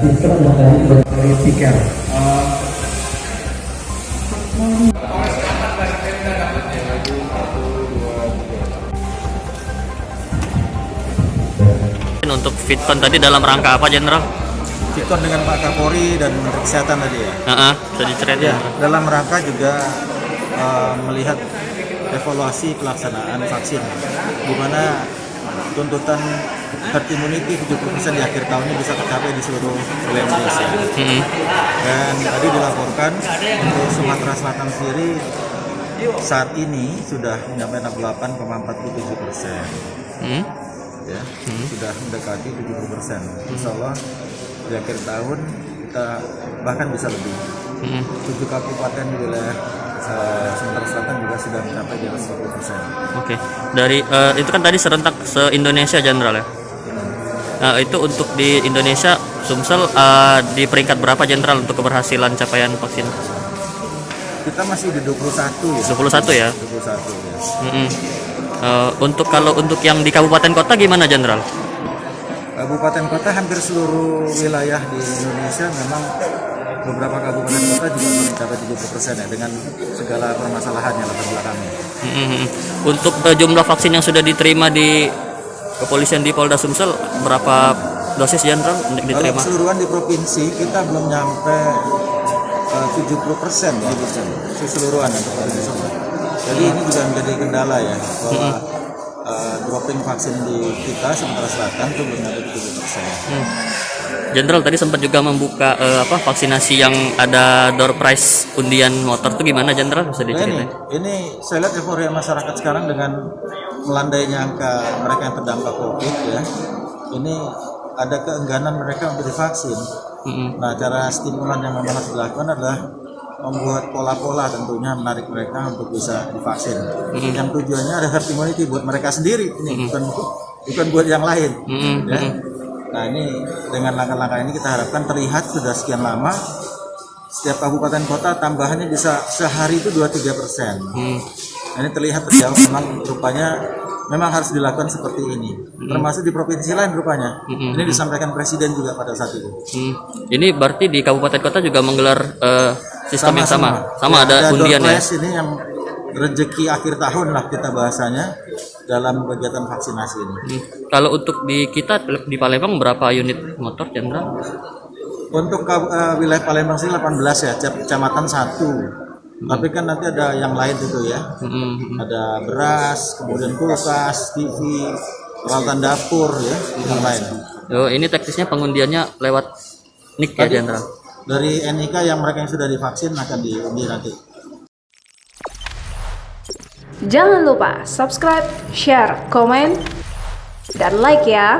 Sistem yang tadi berpikir. Untuk Fitcon tadi dalam rangka apa, Jenderal? Fitcon dengan Pak Kapolri dan Menteri Kesehatan tadi ya. Bisa diceritain. Ya, dalam rangka juga melihat evaluasi pelaksanaan vaksin, di mana tuntutan herd immunity 70% di akhir tahun ini bisa tercapai di seluruh wilayah Indonesia. Dan tadi dilaporkan untuk Sumatera Selatan sendiri saat ini sudah mencapai 68,47%. Ya, sudah mendekati 70%. Insya Allah di akhir tahun kita bahkan bisa lebih. 7 kabupaten di wilayah Sumatera Selatan juga sudah mencapai di atas 20%. Oke. Dari itu kan tadi serentak se-Indonesia, Jenderal ya. Itu untuk di Indonesia Sumsel di peringkat berapa, Jenderal, untuk keberhasilan capaian vaksin? Kita masih di 21 ya. 21 ya. 21 ya. Untuk kalau untuk yang di kabupaten kota gimana, Jenderal? Kabupaten kota hampir seluruh wilayah di Indonesia memang beberapa kabupaten kota juga mencapai 70% ya, dengan segala permasalahannya latar belakangnya. Untuk jumlah vaksin yang sudah diterima di kepolisian di Polda Sumsel berapa dosis, Jenderal, untuk diterima? Kalau keseluruhan di provinsi kita belum nyampe 70% ya, keseluruhan untuk provinsi Sumsel. Jadi ini juga menjadi kendala ya, bahwa dropping vaksin di kita Sumatera Selatan itu belum nyampe 70%. Jenderal tadi sempat juga membuka vaksinasi yang ada door prize undian motor itu gimana, Jenderal, bisa diceritain? Ini saya lihat euforia masyarakat sekarang dengan melandainya angka mereka yang terdampak COVID ya. Ini ada keengganan mereka untuk divaksin. Nah, cara stimulan yang memang harus dilakukan adalah membuat pola-pola tentunya menarik mereka untuk bisa divaksin. Yang tujuannya ada herd immunity buat mereka sendiri, ini bukan buat yang lain. Ya. Nah, ini dengan langkah-langkah ini kita harapkan terlihat sudah sekian lama setiap kabupaten kota tambahannya bisa sehari itu 2-3%. Nah, ini terlihat terjawab, memang rupanya memang harus dilakukan seperti ini. Termasuk di provinsi lain rupanya. Ini disampaikan Presiden juga pada saat itu. Ini berarti di kabupaten kota juga menggelar sistem yang sama ya, ada undian ya. Ini yang rezeki akhir tahun lah kita bahasanya dalam kegiatan vaksinasi ini. Kalau untuk di kita di Palembang berapa unit motor, Jenderal? Untuk wilayah Palembang sih 18 ya, kecamatan 1. Tapi kan nanti ada yang lain itu ya. Ada beras, kemudian kulkas, TV, peralatan dapur ya, yang lain. Ini teknisnya pengundiannya lewat NIK ya, Jenderal? Dari NIK yang mereka yang sudah divaksin akan diundi nanti. Jangan lupa subscribe, share, komen, dan like ya.